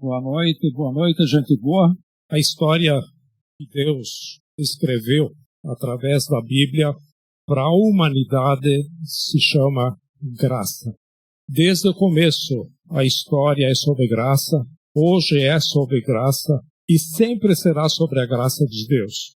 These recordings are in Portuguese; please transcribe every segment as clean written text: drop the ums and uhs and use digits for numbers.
Boa noite, gente boa. A história que Deus escreveu através da Bíblia para a humanidade se chama graça. Desde o começo, a história é sobre graça, hoje é sobre graça e sempre será sobre a graça de Deus.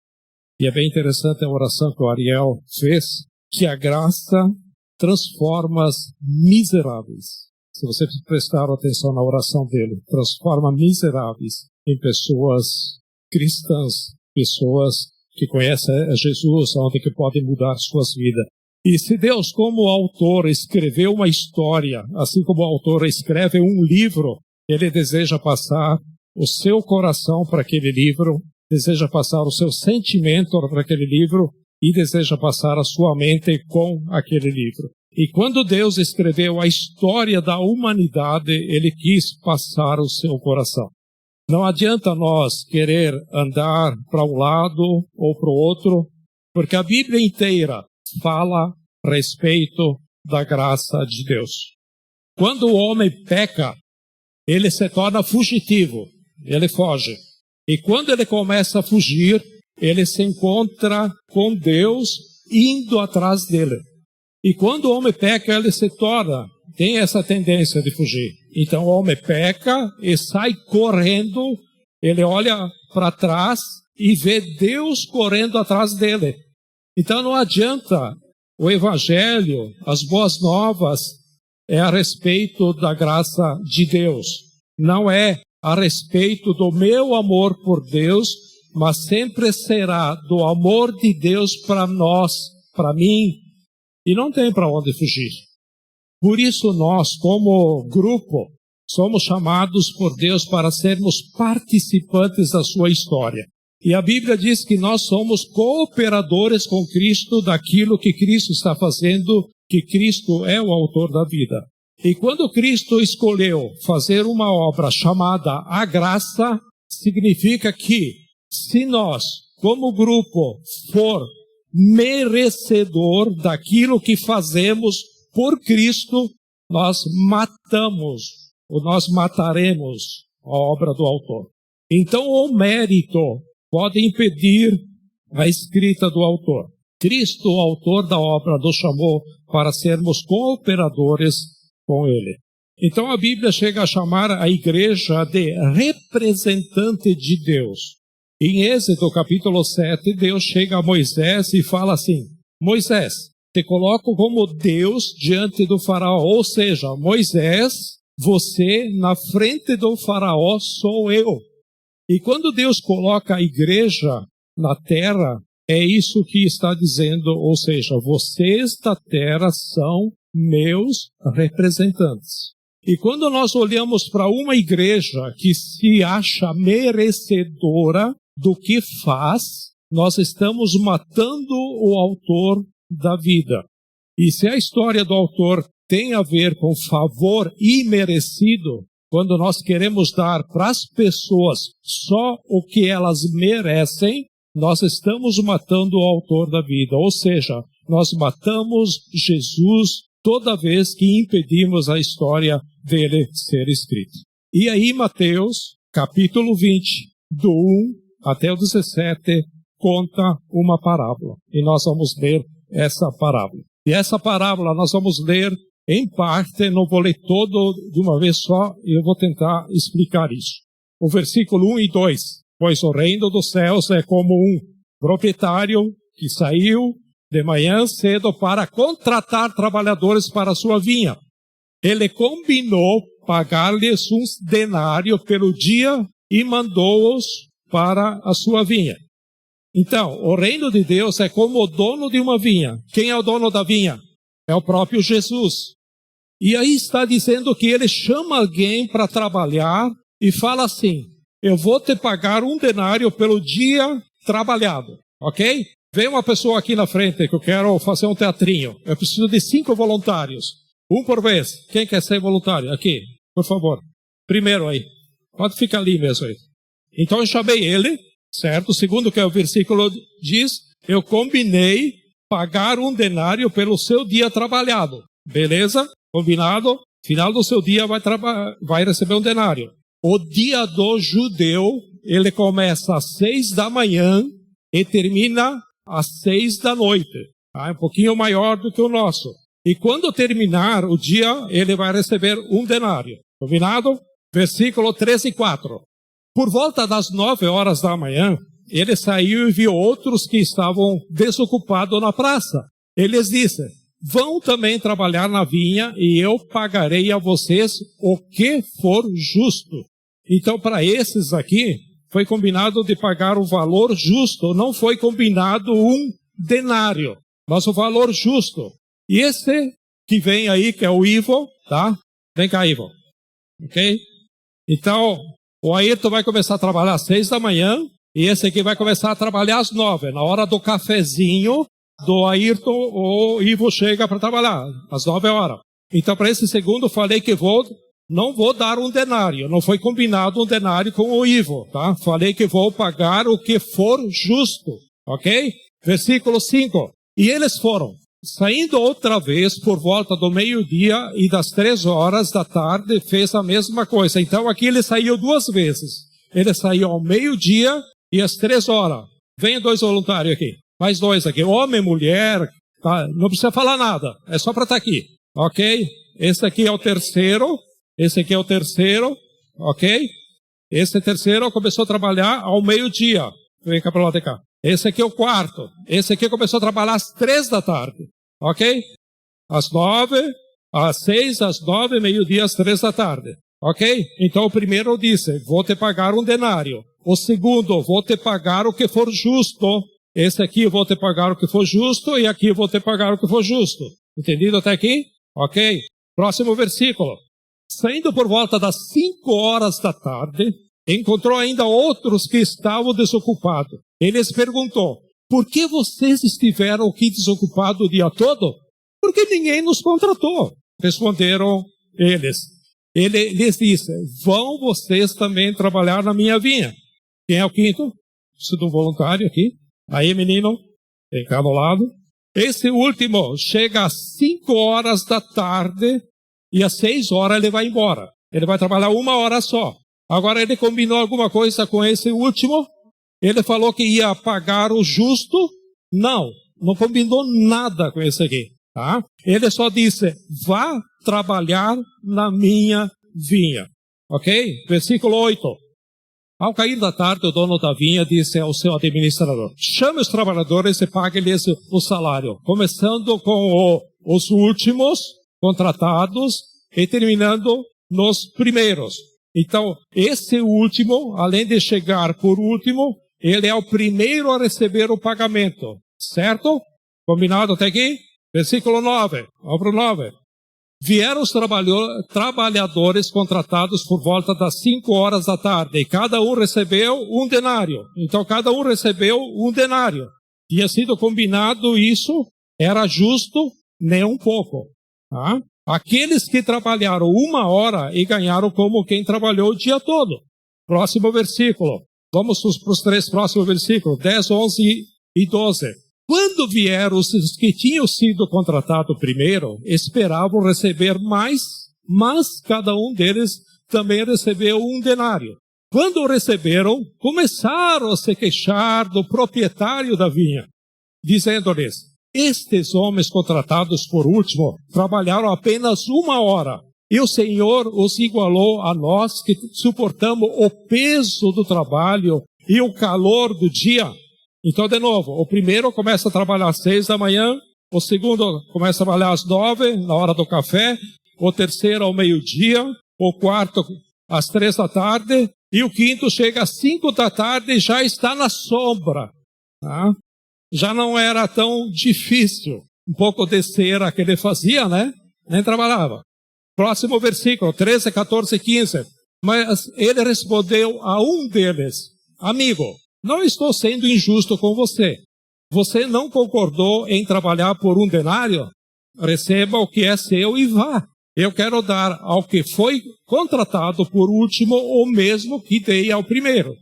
E é bem interessante a oração que o Ariel fez, que a graça transforma as miseráveis. Se você prestar atenção na oração dele, transforma miseráveis em pessoas cristãs, pessoas que conhecem Jesus, onde que podem mudar suas vidas. E se Deus, como autor, escreveu uma história, assim como o autor escreve um livro, ele deseja passar o seu coração para aquele livro, deseja passar o seu sentimento para aquele livro e deseja passar a sua mente com aquele livro. E quando Deus escreveu a história da humanidade, Ele quis passar o seu coração. Não adianta nós querer andar para um lado ou para o outro, porque a Bíblia inteira fala a respeito da graça de Deus. Quando o homem peca, ele se torna fugitivo, ele foge. E quando ele começa a fugir, ele se encontra com Deus indo atrás dele. E quando o homem peca, ele se torna, tem essa tendência de fugir. Então o homem peca e sai correndo, ele olha para trás e vê Deus correndo atrás dele. Então não adianta, o Evangelho, as boas novas, é a respeito da graça de Deus. Não é a respeito do meu amor por Deus, mas sempre será do amor de Deus para nós, para mim. E não tem para onde fugir. Por isso nós, como grupo, somos chamados por Deus para sermos participantes da sua história. E a Bíblia diz que nós somos cooperadores com Cristo daquilo que Cristo está fazendo, que Cristo é o autor da vida. E quando Cristo escolheu fazer uma obra chamada a graça, significa que se nós, como grupo, for merecedor daquilo que fazemos por Cristo, nós matamos, ou nós mataremos a obra do autor. Então o mérito pode impedir a escrita do autor. Cristo, o autor da obra, nos chamou para sermos cooperadores com ele. Então a Bíblia chega a chamar a igreja de representante de Deus. Em Êxodo capítulo 7, Deus chega a Moisés e fala assim: Moisés, te coloco como Deus diante do faraó. Ou seja, Moisés, você na frente do faraó sou eu. E quando Deus coloca a igreja na terra, é isso que está dizendo, ou seja, vocês da terra são meus representantes. E quando nós olhamos para uma igreja que se acha merecedora do que faz, nós estamos matando o autor da vida. E se a história do autor tem a ver com favor imerecido, quando nós queremos dar para as pessoas só o que elas merecem, nós estamos matando o autor da vida. Ou seja, nós matamos Jesus toda vez que impedimos a história dele ser escrita. E aí Mateus, capítulo 20, do 1 até o 17, conta uma parábola. E nós vamos ler essa parábola. E essa parábola nós vamos ler em parte, não vou ler todo de uma vez só, e eu vou tentar explicar isso. O versículo 1 e 2. Pois o reino dos céus é como um proprietário que saiu de manhã cedo para contratar trabalhadores para a sua vinha. Ele combinou pagar-lhes um denário pelo dia e mandou-os para a sua vinha. Então, o reino de Deus é como o dono de uma vinha. Quem é o dono da vinha? É o próprio Jesus. E aí está dizendo que ele chama alguém para trabalhar e fala assim: eu vou te pagar um denário pelo dia trabalhado, ok? Vem uma pessoa aqui na frente que eu quero fazer um teatrinho. Eu preciso de 5 voluntários. Um por vez. Quem quer ser voluntário? Aqui, por favor. Primeiro aí. Pode ficar ali mesmo aí. Então eu chamei ele, certo? Segundo que o versículo diz, eu combinei pagar um denário pelo seu dia trabalhado. Beleza? Combinado? Final do seu dia vai receber um denário. O dia do judeu, ele começa às 6 da manhã e termina às 6 da noite. É um pouquinho maior do que o nosso. E quando terminar o dia, ele vai receber 1 denário. Combinado? Versículo 13 e 4. Por volta das 9 horas da manhã, ele saiu e viu outros que estavam desocupados na praça. Ele lhes disse: vão também trabalhar na vinha e eu pagarei a vocês o que for justo. Então, para esses aqui, foi combinado de pagar o valor justo. Não foi combinado 1 denário, mas o valor justo. E esse que vem aí, que é o Ivo, tá? Vem cá, Ivo. Ok? Então, o Ayrton vai começar a trabalhar às 6 da manhã, e esse aqui vai começar a trabalhar às 9. Na hora do cafezinho do Ayrton, o Ivo chega para trabalhar, às 9 horas. Então, para esse segundo, falei que não vou dar 1 denário. Não foi combinado 1 denário com o Ivo, tá? Falei que vou pagar o que for justo, ok? Versículo 5. E eles foram, saindo outra vez por volta do meio-dia e das 3 horas da tarde, fez a mesma coisa. Então aqui ele saiu 2 vezes. Ele saiu ao meio-dia e às 3 horas. Vem 2 voluntários aqui. Mais 2 aqui. Homem, mulher, tá? Não precisa falar nada. É só para estar aqui. Ok? Esse aqui é o terceiro. Esse aqui é o terceiro. Ok? Esse terceiro começou a trabalhar ao meio-dia. Vem cá para lá de cá. Esse aqui é o quarto. Esse aqui começou a trabalhar às 3 da tarde. Ok? Às 9, às 6, às 9, meio-dia, às 3 da tarde. Ok? Então o primeiro disse: vou te pagar 1 denário. O segundo: vou te pagar o que for justo. Esse aqui: vou te pagar o que for justo. E aqui: vou te pagar o que for justo. Entendido até aqui? Ok? Próximo versículo. Saindo por volta das 5 horas da tarde, encontrou ainda outros que estavam desocupados. Ele lhes perguntou: por que vocês estiveram aqui desocupados o dia todo? Porque ninguém nos contratou. Responderam eles. Ele lhes disse: vão vocês também trabalhar na minha vinha. Quem é o quinto? Preciso de um voluntário aqui. Aí, menino, vem cá do lado. Esse último chega às 5 horas da tarde e às 6 horas ele vai embora. Ele vai trabalhar 1 hora só. Agora ele combinou alguma coisa com esse último? Ele falou que ia pagar o justo? Não combinou nada com esse aqui, tá? Ele só disse: vá trabalhar na minha vinha. Ok? Versículo 8. Ao cair da tarde, o dono da vinha disse ao seu administrador: chame os trabalhadores e pague-lhes o salário, começando com os últimos contratados e terminando nos primeiros. Então, esse último, além de chegar por último, ele é o primeiro a receber o pagamento. Certo? Combinado até aqui? Versículo 9. Vamos para o 9. Vieram os trabalhadores contratados por volta das 5 horas da tarde, e cada um recebeu 1 denário. Então, cada um recebeu 1 denário. Tinha sido combinado isso, era justo, nem um pouco. Tá? Aqueles que trabalharam 1 hora e ganharam como quem trabalhou o dia todo. Próximo versículo. Vamos para os 3 próximos versículos, 10, 11 e 12. Quando vieram os que tinham sido contratados primeiro, esperavam receber mais, mas cada um deles também recebeu 1 denário. Quando o receberam, começaram a se queixar do proprietário da vinha, dizendo-lhes: estes homens contratados por último trabalharam apenas 1 hora, e o Senhor os igualou a nós que suportamos o peso do trabalho e o calor do dia. Então, de novo, o primeiro começa a trabalhar às 6 da manhã, o segundo começa a trabalhar às 9, na hora do café, o terceiro ao meio-dia, o quarto às 3 da tarde, e o quinto chega às 5 da tarde e já está na sombra. Tá? Já não era tão difícil. Um pouco de cera que ele fazia, né? Nem trabalhava. Próximo versículo, 13, 14 e 15. Mas ele respondeu a um deles: amigo, não estou sendo injusto com você. Você não concordou em trabalhar por 1 denário? Receba o que é seu e vá. Eu quero dar ao que foi contratado por último o mesmo que dei ao primeiro.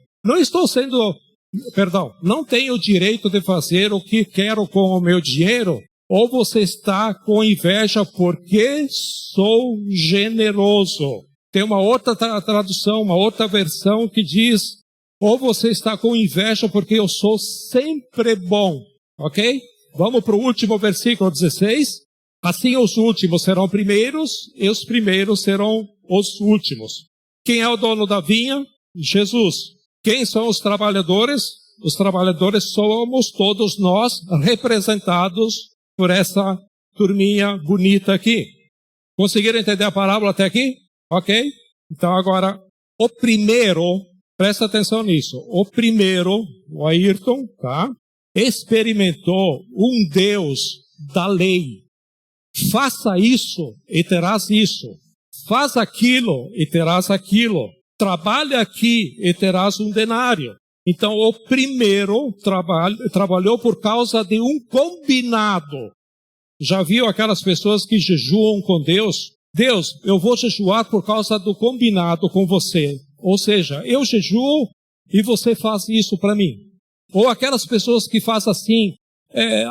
Não tenho o direito de fazer o que quero com o meu dinheiro? Ou você está com inveja porque sou generoso? Tem uma outra tradução, uma outra versão que diz: ou você está com inveja porque eu sou sempre bom. Ok? Vamos para o último versículo 16. Assim os últimos serão primeiros e os primeiros serão os últimos. Quem é o dono da vinha? Jesus. Quem são os trabalhadores? Os trabalhadores somos todos nós, representados por essa turminha bonita aqui. Conseguiram entender a parábola até aqui? Ok? Então agora, o primeiro, presta atenção nisso, o primeiro, o Ayrton, tá? Experimentou um Deus da lei. Faça isso e terás isso. Faz aquilo e terás aquilo. Trabalha aqui e terás um denário. Então o primeiro trabalhou por causa de um combinado. Já viu aquelas pessoas que jejuam com Deus? Deus, eu vou jejuar por causa do combinado com você. Ou seja, eu jejuo e você faz isso para mim. Ou aquelas pessoas que fazem assim,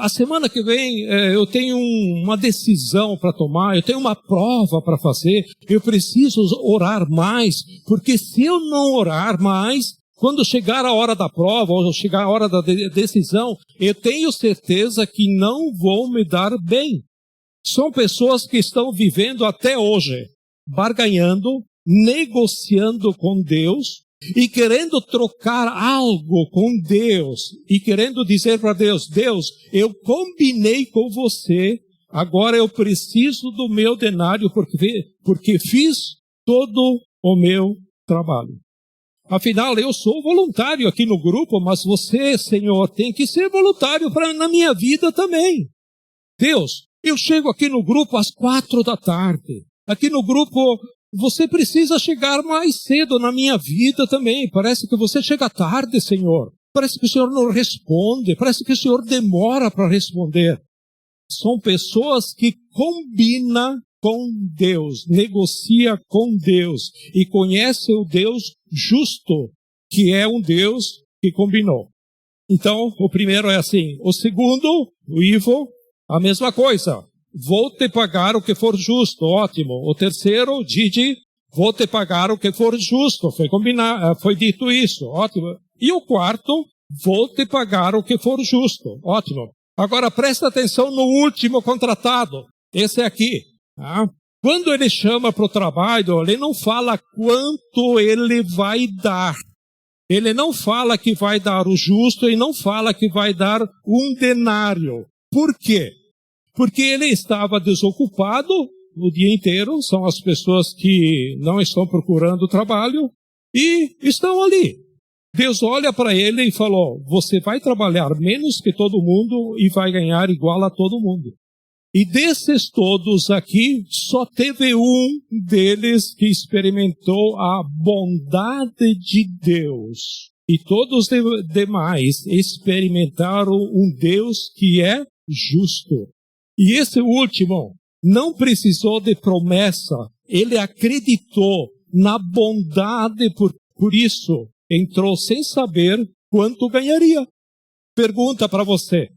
a semana que vem eu tenho uma decisão para tomar, eu tenho uma prova para fazer, eu preciso orar mais, porque se eu não orar mais, quando chegar a hora da prova, ou chegar a hora da decisão, eu tenho certeza que não vou me dar bem. São pessoas que estão vivendo até hoje, barganhando, negociando com Deus, e querendo trocar algo com Deus, e querendo dizer para Deus: Deus, eu combinei com você, agora eu preciso do meu denário, porque fiz todo o meu trabalho. Afinal, eu sou voluntário aqui no grupo, mas você, Senhor, tem que ser voluntário na minha vida também. Deus, eu chego aqui no grupo às 4 da tarde. Aqui no grupo, você precisa chegar mais cedo na minha vida também. Parece que você chega tarde, Senhor. Parece que o Senhor não responde. Parece que o Senhor demora para responder. São pessoas que combinam com Deus, negocia com Deus e conhece o Deus justo, que é um Deus que combinou. Então, o primeiro é assim. O segundo, o Ivo, a mesma coisa. Vou te pagar o que for justo, ótimo. O terceiro, Didi, vou te pagar o que for justo. Foi dito isso, ótimo. E o quarto, vou te pagar o que for justo, ótimo. Agora presta atenção no último contratado. Esse aqui. Quando ele chama para o trabalho, ele não fala quanto ele vai dar. Ele não fala que vai dar o justo e não fala que vai dar um denário. Por quê? Porque ele estava desocupado o dia inteiro, são as pessoas que não estão procurando trabalho e estão ali. Deus olha para ele e falou: você vai trabalhar menos que todo mundo e vai ganhar igual a todo mundo. E desses todos aqui, só teve um deles que experimentou a bondade de Deus. E todos os demais experimentaram um Deus que é justo. E esse último não precisou de promessa. Ele acreditou na bondade, por isso entrou sem saber quanto ganharia. Pergunta para você: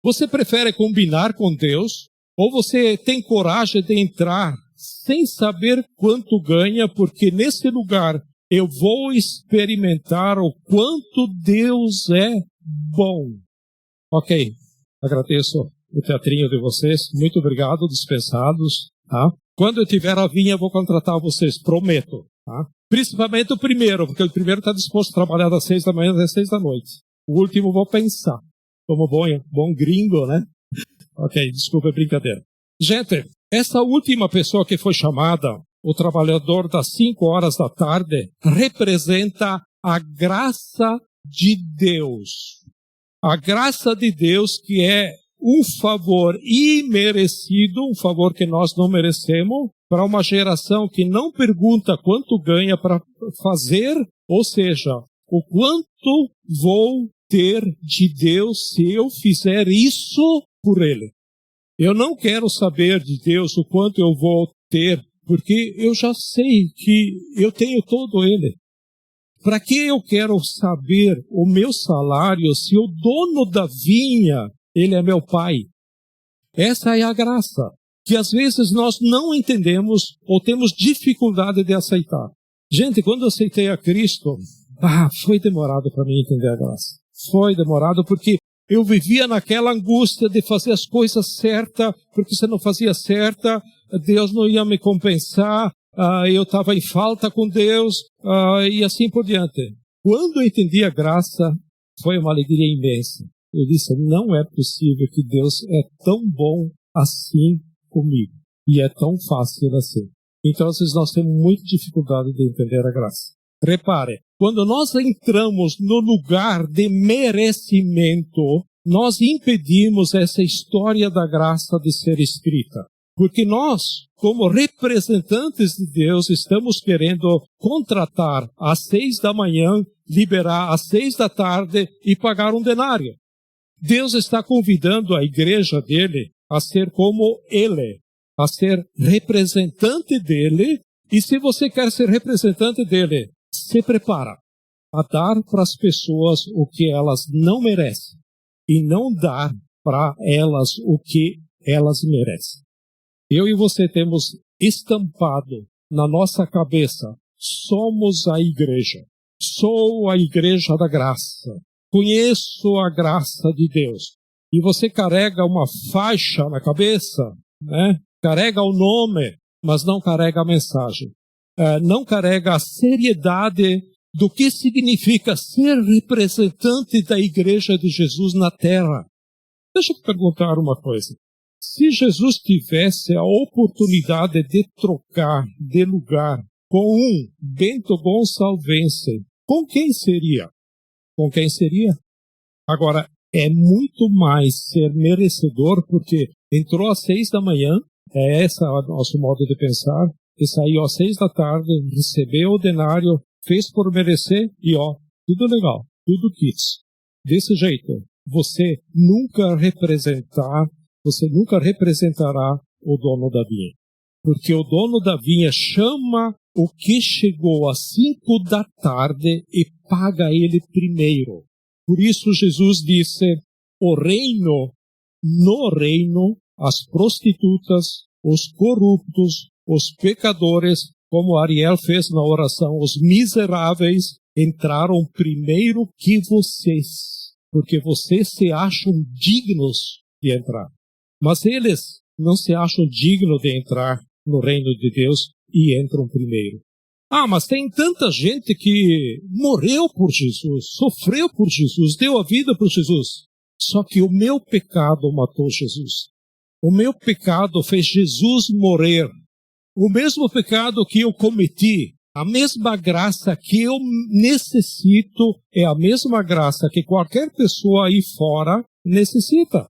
você prefere combinar com Deus? Ou você tem coragem de entrar sem saber quanto ganha, porque nesse lugar eu vou experimentar o quanto Deus é bom? Ok, agradeço o teatrinho de vocês. Muito obrigado, dispensados. Tá? Quando eu tiver a vinha, eu vou contratar vocês, prometo. Tá? Principalmente o primeiro, porque o primeiro está disposto a trabalhar das 6 da manhã às 6 da noite. O último vou pensar. Como bom gringo, né? Ok, desculpa a brincadeira. Gente, essa última pessoa que foi chamada, o trabalhador das 5 horas da tarde, representa a graça de Deus. A graça de Deus, que é um favor imerecido, um favor que nós não merecemos, para uma geração que não pergunta quanto ganha para fazer, ou seja, o quanto vou ter de Deus se eu fizer isso por Ele. Eu não quero saber de Deus o quanto eu vou ter, porque eu já sei que eu tenho todo Ele. Para que eu quero saber o meu salário se o dono da vinha, Ele é meu Pai? Essa é a graça. que às vezes nós não entendemos ou temos dificuldade de aceitar. Gente, quando eu aceitei a Cristo, foi demorado para mim entender a graça. Foi demorado porque eu vivia naquela angústia de fazer as coisas certas, porque se não fazia certa, Deus não ia me compensar, eu estava em falta com Deus, e assim por diante. Quando eu entendi a graça, foi uma alegria imensa. Eu disse, não é possível que Deus é tão bom assim comigo, e é tão fácil assim. Então, às vezes, nós temos muita dificuldade de entender a graça. Repare, quando nós entramos no lugar de merecimento, nós impedimos essa história da graça de ser escrita. Porque nós, como representantes de Deus, estamos querendo contratar às 6 da manhã, liberar às 6 da tarde e pagar um denário. Deus está convidando a igreja dele a ser como ele, a ser representante dele. E se você quer ser representante dele, se prepara a dar para as pessoas o que elas não merecem e não dar para elas o que elas merecem. Eu e você temos estampado na nossa cabeça, somos a igreja. Sou a igreja da graça. Conheço a graça de Deus. E você carrega uma faixa na cabeça, né? Carrega o nome, mas não carrega a mensagem. Não carrega a seriedade do que significa ser representante da igreja de Jesus na terra. Deixa eu te perguntar uma coisa. Se Jesus tivesse a oportunidade de trocar de lugar com um Bento Gonçalvense, com quem seria? Com quem seria? Agora, é muito mais ser merecedor, porque entrou às 6 da manhã, esse é o nosso modo de pensar, e saiu às 6 da tarde, recebeu o denário, fez por merecer, e tudo legal, tudo quis. Desse jeito, você nunca representará o dono da vinha. Porque o dono da vinha chama o que chegou às 5 da tarde e paga ele primeiro. Por isso Jesus disse, no reino, as prostitutas, os corruptos, os pecadores, como Ariel fez na oração, os miseráveis entraram primeiro que vocês, porque vocês se acham dignos de entrar. Mas eles não se acham dignos de entrar no reino de Deus e entram primeiro. Mas tem tanta gente que morreu por Jesus, sofreu por Jesus, deu a vida por Jesus. Só que o meu pecado matou Jesus. O meu pecado fez Jesus morrer. O mesmo pecado que eu cometi, a mesma graça que eu necessito, é a mesma graça que qualquer pessoa aí fora necessita.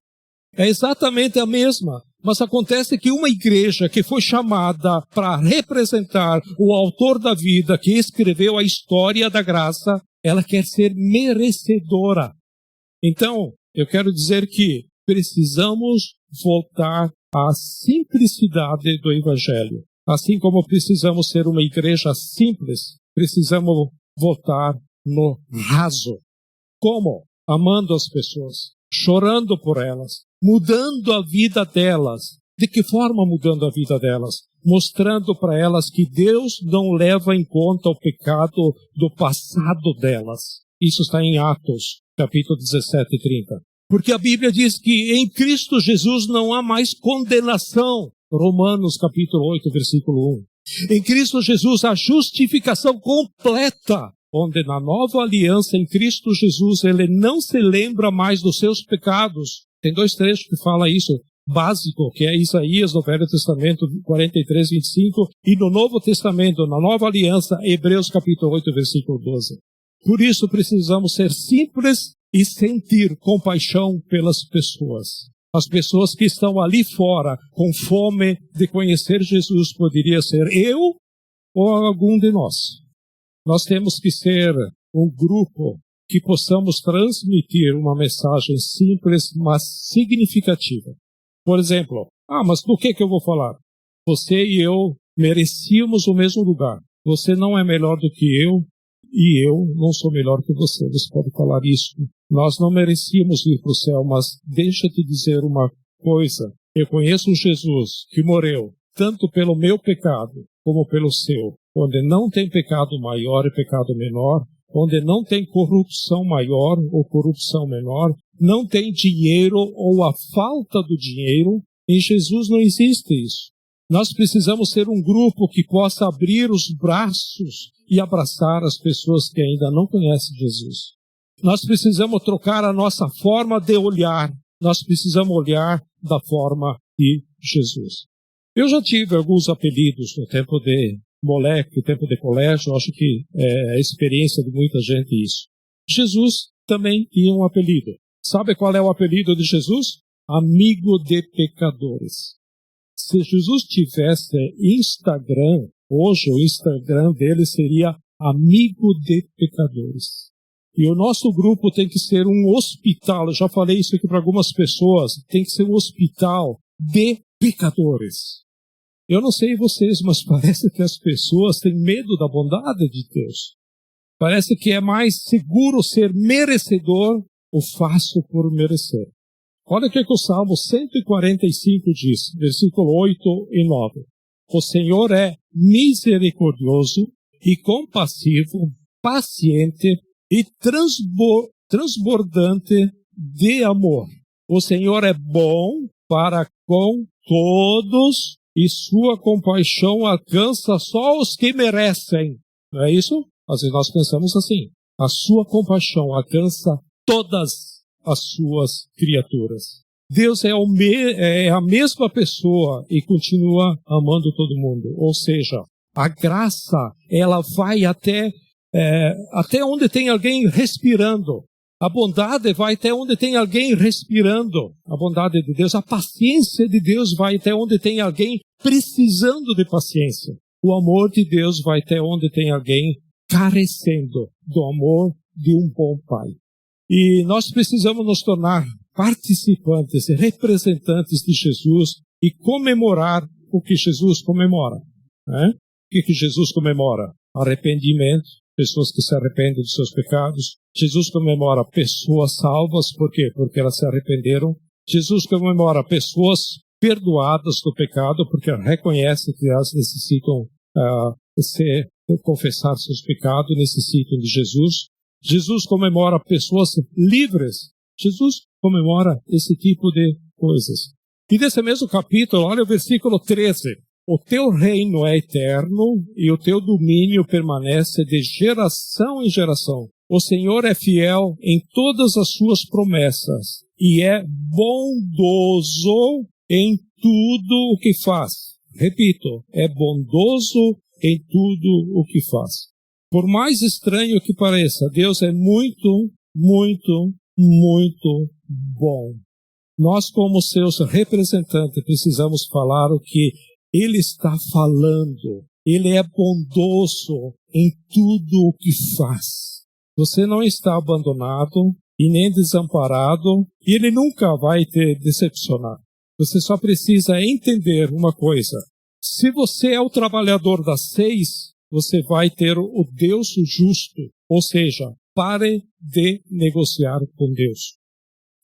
É exatamente a mesma. Mas acontece que uma igreja que foi chamada para representar o autor da vida, que escreveu a história da graça, ela quer ser merecedora. Então, eu quero dizer que precisamos voltar à simplicidade do Evangelho. Assim como precisamos ser uma igreja simples, precisamos voltar no raso. Como? Amando as pessoas, chorando por elas, mudando a vida delas. De que forma mudando a vida delas? Mostrando para elas que Deus não leva em conta o pecado do passado delas. Isso está em Atos, capítulo 17 e 30. Porque a Bíblia diz que em Cristo Jesus não há mais condenação. Romanos, capítulo 8, versículo 1. Em Cristo Jesus há justificação completa, onde na nova aliança em Cristo Jesus ele não se lembra mais dos seus pecados. Tem 2 trechos que falam isso, básico, que é Isaías no Velho Testamento 43, 25, e no Novo Testamento, na Nova Aliança, Hebreus capítulo 8, versículo 12. Por isso precisamos ser simples e sentir compaixão pelas pessoas. As pessoas que estão ali fora com fome de conhecer Jesus, poderia ser eu ou algum de nós. Nós temos que ser um grupo que possamos transmitir uma mensagem simples, mas significativa. Por exemplo, mas do que eu vou falar? Você e eu merecíamos o mesmo lugar. Você não é melhor do que eu, e eu não sou melhor que você. Você pode falar isso. Nós não merecíamos ir para o céu, mas deixa eu te dizer uma coisa. Eu conheço um Jesus que morreu tanto pelo meu pecado como pelo seu, onde não tem pecado maior e pecado menor, onde não tem corrupção maior ou corrupção menor, não tem dinheiro ou a falta do dinheiro. Em Jesus não existe isso. Nós precisamos ser um grupo que possa abrir os braços e abraçar as pessoas que ainda não conhecem Jesus. Nós precisamos trocar a nossa forma de olhar. Nós precisamos olhar da forma de Jesus. Eu já tive alguns apelidos no tempo de moleque, no tempo de colégio. Acho que é a experiência de muita gente isso. Jesus também tinha um apelido. Sabe qual é o apelido de Jesus? Amigo de pecadores. Se Jesus tivesse Instagram, hoje o Instagram dele seria Amigo de Pecadores. E o nosso grupo tem que ser um hospital, eu já falei isso aqui para algumas pessoas, tem que ser um hospital de pecadores. Eu não sei vocês, mas parece que as pessoas têm medo da bondade de Deus. Parece que é mais seguro ser merecedor ou fácil por merecer. Olha o que o Salmo 145 diz, versículo 8 e 9. O Senhor é misericordioso e compassivo, paciente e transbordante de amor. O Senhor é bom para com todos e sua compaixão alcança só os que merecem. Não é isso? Às vezes nós pensamos assim. A sua compaixão alcança todas as suas criaturas. Deus é a mesma pessoa e continua amando todo mundo. Ou seja, a graça, ela vai até onde tem alguém respirando. A bondade vai até onde tem alguém respirando. A bondade de Deus, a paciência de Deus vai até onde tem alguém precisando de paciência. O amor de Deus vai até onde tem alguém carecendo do amor de um bom Pai. E nós precisamos nos tornar participantes, representantes de Jesus e comemorar o que Jesus comemora. Né? O que Jesus comemora? Arrependimento, pessoas que se arrependem dos seus pecados. Jesus comemora pessoas salvas, por quê? Porque elas se arrependeram. Jesus comemora pessoas perdoadas do pecado, porque reconhecem que elas necessitam confessar seus pecados, necessitam de Jesus. Jesus comemora pessoas livres. Jesus comemora esse tipo de coisas. E nesse mesmo capítulo, olha o versículo 13. O teu reino é eterno e o teu domínio permanece de geração em geração. O Senhor é fiel em todas as suas promessas e é bondoso em tudo o que faz. Repito, é bondoso em tudo o que faz. Por mais estranho que pareça, Deus é muito, muito, muito bom. Nós, como seus representantes, precisamos falar o que Ele está falando. Ele é bondoso em tudo o que faz. Você não está abandonado e nem desamparado, e Ele nunca vai te decepcionar. Você só precisa entender uma coisa. Se você é o trabalhador das 6, você vai ter o Deus justo. Ou seja, pare de negociar com Deus.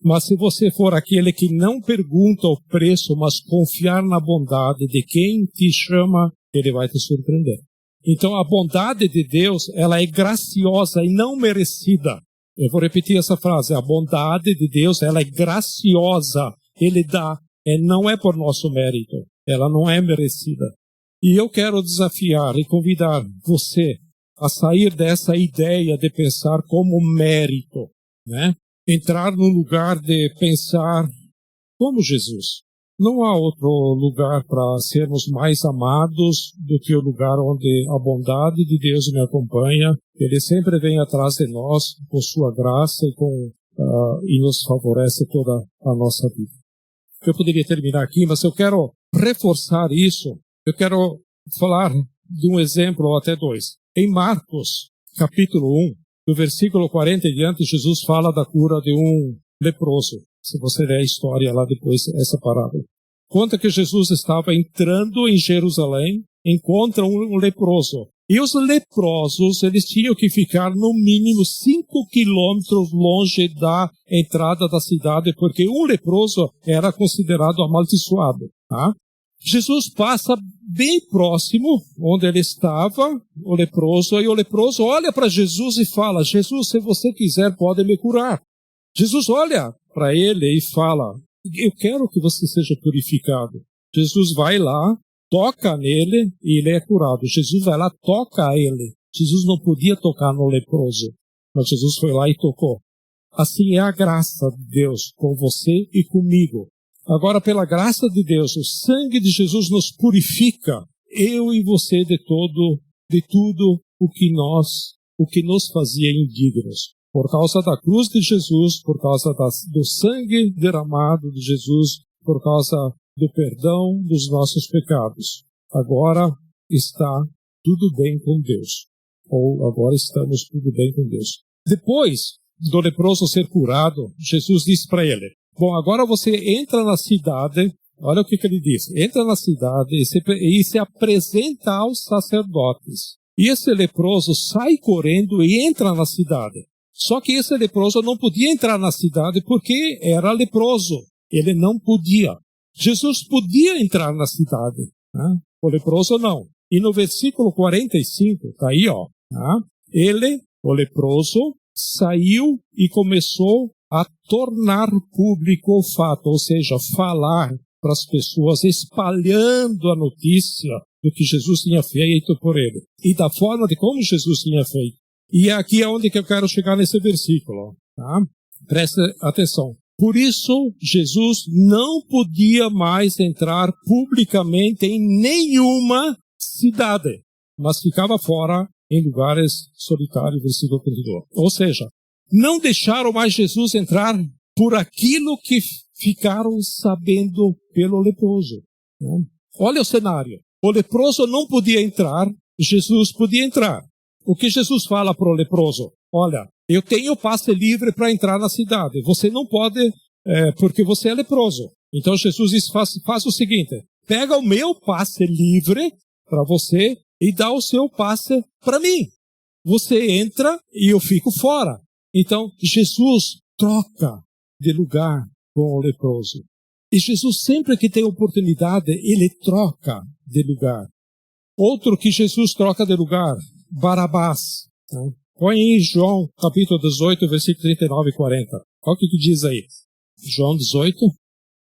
Mas se você for aquele que não pergunta o preço, mas confiar na bondade de quem te chama, Ele vai te surpreender. Então a bondade de Deus, ela é graciosa e não merecida. Eu vou repetir essa frase. A bondade de Deus, ela é graciosa. Ele dá, não é por nosso mérito. Ela não é merecida. E eu quero desafiar e convidar você a sair dessa ideia de pensar como mérito, né? Entrar no lugar de pensar como Jesus. Não há outro lugar para sermos mais amados do que o lugar onde a bondade de Deus me acompanha. Ele sempre vem atrás de nós com sua graça e nos favorece toda a nossa vida. Eu poderia terminar aqui, mas eu quero reforçar isso. Eu quero falar de um exemplo ou até dois. Em Marcos, capítulo 1, do versículo 40 em diante, Jesus fala da cura de um leproso. Se você ler a história lá depois, essa parábola. Conta que Jesus estava entrando em Jerusalém, encontra um leproso. E os leprosos, eles tinham que ficar no mínimo 5 quilômetros longe da entrada da cidade, porque um leproso era considerado amaldiçoado. Tá? Jesus passa bem próximo onde ele estava, o leproso, e o leproso olha para Jesus e fala: Jesus, se você quiser, pode me curar. Jesus olha para ele e fala: eu quero que você seja purificado. Jesus vai lá, toca nele e ele é curado. Jesus vai lá, toca ele. Jesus não podia tocar no leproso, mas Jesus foi lá e tocou. Assim é a graça de Deus com você e comigo. Agora, pela graça de Deus, o sangue de Jesus nos purifica, eu e você, de tudo o que nos fazia indignos. Por causa da cruz de Jesus, por causa do sangue derramado de Jesus, por causa do perdão dos nossos pecados. Agora está tudo bem com Deus. Ou agora estamos tudo bem com Deus. Depois do leproso ser curado, Jesus disse para ele: bom, agora você entra na cidade, olha o que ele diz, entra na cidade e se apresenta aos sacerdotes. E esse leproso sai correndo e entra na cidade. Só que esse leproso não podia entrar na cidade porque era leproso. Ele não podia. Jesus podia entrar na cidade, né? O leproso não. E no versículo 45, tá aí, ó, tá? Ele, o leproso, saiu e começou a tornar público o fato, ou seja, falar para as pessoas, espalhando a notícia do que Jesus tinha feito por ele e da forma de como Jesus tinha feito. E aqui é onde que eu quero chegar nesse versículo, tá? Preste atenção. Por isso, Jesus não podia mais entrar publicamente em nenhuma cidade, mas ficava fora em lugares solitários, versículo 32. Ou seja, não deixaram mais Jesus entrar por aquilo que ficaram sabendo pelo leproso. Né? Olha o cenário. O leproso não podia entrar, Jesus podia entrar. O que Jesus fala para o leproso? Olha, eu tenho passe livre para entrar na cidade. Você não pode, porque você é leproso. Então Jesus diz, faz o seguinte, pega o meu passe livre para você e dá o seu passe para mim. Você entra e eu fico fora. Então Jesus troca de lugar com o leproso. E Jesus sempre que tem oportunidade, ele troca de lugar. Outro que Jesus troca de lugar, Barabás. Né? Põe em João, capítulo 18, versículo 39 e 40. Olha o que diz aí. João 18,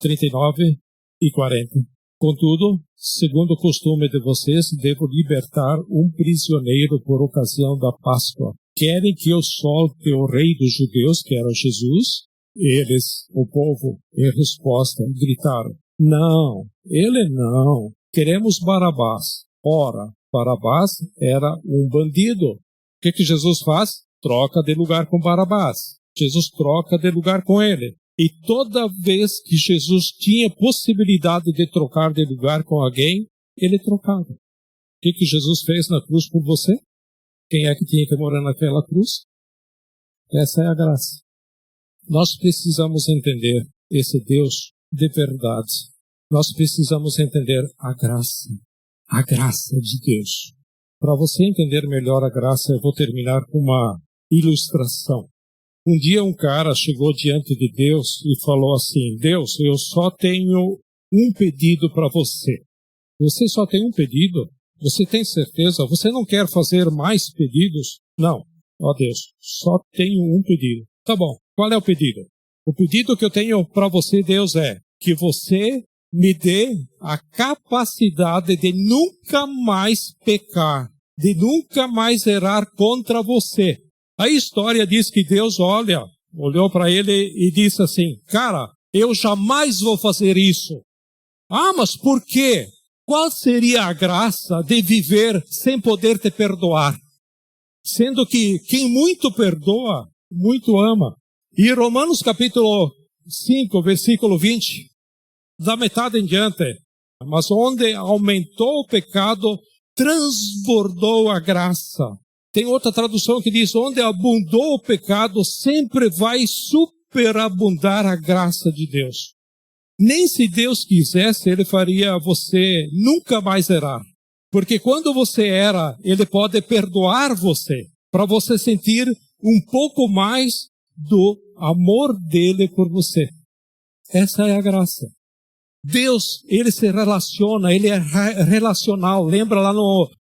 39 e 40. Contudo, segundo o costume de vocês, devo libertar um prisioneiro por ocasião da Páscoa. Querem que eu solte o rei dos judeus, que era Jesus? Eles, o povo, em resposta, gritaram, não, ele não, queremos Barabás. Ora, Barabás era um bandido. O que Jesus faz? Troca de lugar com Barabás. Jesus troca de lugar com ele. E toda vez que Jesus tinha possibilidade de trocar de lugar com alguém, ele trocava. O que Jesus fez na cruz por você? Quem é que tinha que morar naquela cruz? Essa é a graça. Nós precisamos entender esse Deus de verdade. Nós precisamos entender a graça de Deus. Para você entender melhor a graça, eu vou terminar com uma ilustração. Um dia um cara chegou diante de Deus e falou assim, Deus, eu só tenho um pedido para você. Você só tem um pedido? Você tem certeza? Você não quer fazer mais pedidos? Não. Ó Deus, só tenho um pedido. Tá bom, qual é o pedido? O pedido que eu tenho para você, Deus, é que você me dê a capacidade de nunca mais pecar, de nunca mais errar contra você. A história diz que Deus olhou para ele e disse assim, cara, eu jamais vou fazer isso. Ah, mas por quê? Qual seria a graça de viver sem poder te perdoar? Sendo que quem muito perdoa, muito ama. E Romanos capítulo 5, versículo 20, da metade em diante, mas onde aumentou o pecado, transbordou a graça. Tem outra tradução que diz, onde abundou o pecado, sempre vai superabundar a graça de Deus. Nem se Deus quisesse, ele faria você nunca mais errar. Porque quando você erra, Ele pode perdoar você, para você sentir um pouco mais do amor dele por você. Essa é a graça. Deus, Ele se relaciona, Ele é relacional. Lembra lá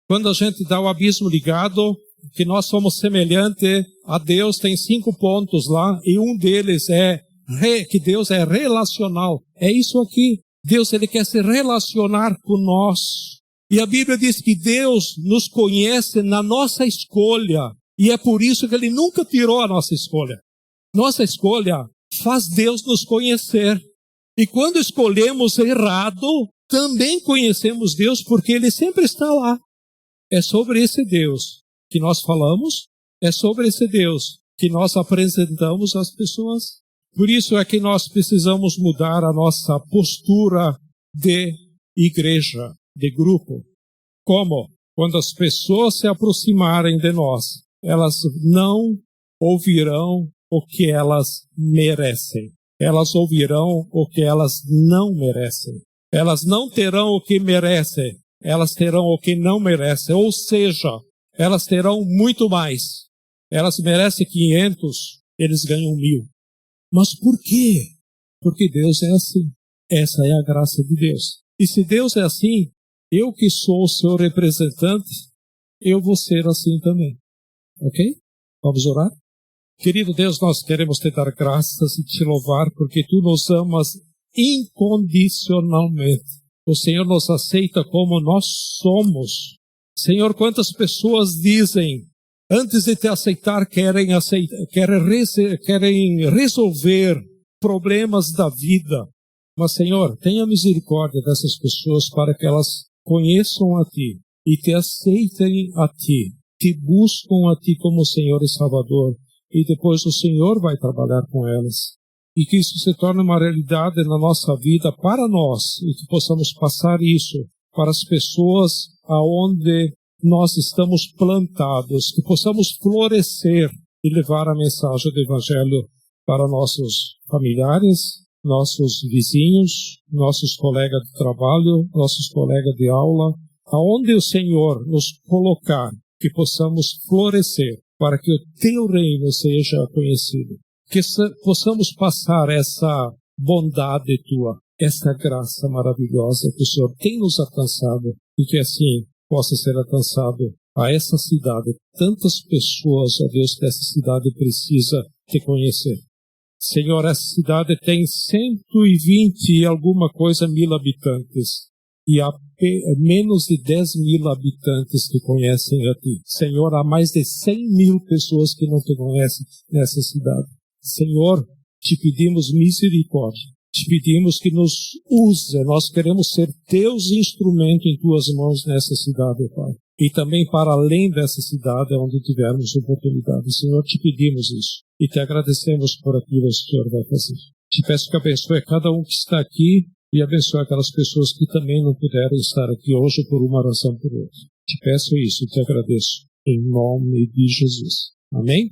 quando a gente dá o abismo ligado, que nós somos semelhantes a Deus, tem 5 pontos lá, e um deles é que Deus é relacional. É isso aqui. Deus, Ele quer se relacionar com nós. E a Bíblia diz que Deus nos conhece na nossa escolha. E é por isso que Ele nunca tirou a nossa escolha. Nossa escolha faz Deus nos conhecer. E quando escolhemos errado, também conhecemos Deus, porque Ele sempre está lá. É sobre esse Deus que nós falamos, é sobre esse Deus que nós apresentamos às pessoas. Por isso é que nós precisamos mudar a nossa postura de igreja, de grupo. Como? Quando as pessoas se aproximarem de nós, elas não ouvirão o que elas merecem. Elas ouvirão o que elas não merecem. Elas não terão o que merecem. Elas terão o que não merecem. Ou seja, elas terão muito mais. Elas merecem 500, eles ganham 1000. Mas por quê? Porque Deus é assim. Essa é a graça de Deus. E se Deus é assim, eu que sou o seu representante, eu vou ser assim também. Ok? Vamos orar? Querido Deus, nós queremos te dar graças e te louvar porque tu nos amas incondicionalmente. O Senhor nos aceita como nós somos. Senhor, quantas pessoas dizem, antes de te aceitar, querem resolver problemas da vida. Mas, Senhor, tenha misericórdia dessas pessoas para que elas conheçam a Ti e te aceitem a Ti, te buscam a Ti como Senhor e Salvador. E depois o Senhor vai trabalhar com elas. E que isso se torne uma realidade na nossa vida para nós. E que possamos passar isso para as pessoas aonde nós estamos plantados. Que possamos florescer e levar a mensagem do Evangelho para nossos familiares, nossos vizinhos, nossos colegas de trabalho, nossos colegas de aula. Aonde o Senhor nos colocar, que possamos florescer para que o Teu reino seja conhecido. Que possamos passar essa bondade Tua, essa graça maravilhosa que o Senhor tem nos alcançado e que assim possa ser alcançado a essa cidade. Tantas pessoas, ó Deus, que essa cidade precisa Te conhecer. Senhor, essa cidade tem 120 e alguma coisa mil habitantes. E há menos de 10.000 habitantes que conhecem a Ti. Senhor, há mais de 100.000 pessoas que não Te conhecem nessa cidade. Senhor, Te pedimos misericórdia. Te pedimos que nos use. Nós queremos ser Teus instrumentos em Tuas mãos nessa cidade, Pai. E também para além dessa cidade, onde tivermos oportunidade. Senhor, Te pedimos isso. E Te agradecemos por aquilo que o Senhor vai fazer. Te peço que abençoe cada um que está aqui. E abençoe aquelas pessoas que também não puderam estar aqui hoje por uma razão ou por outra. Te peço isso e te agradeço. Em nome de Jesus. Amém?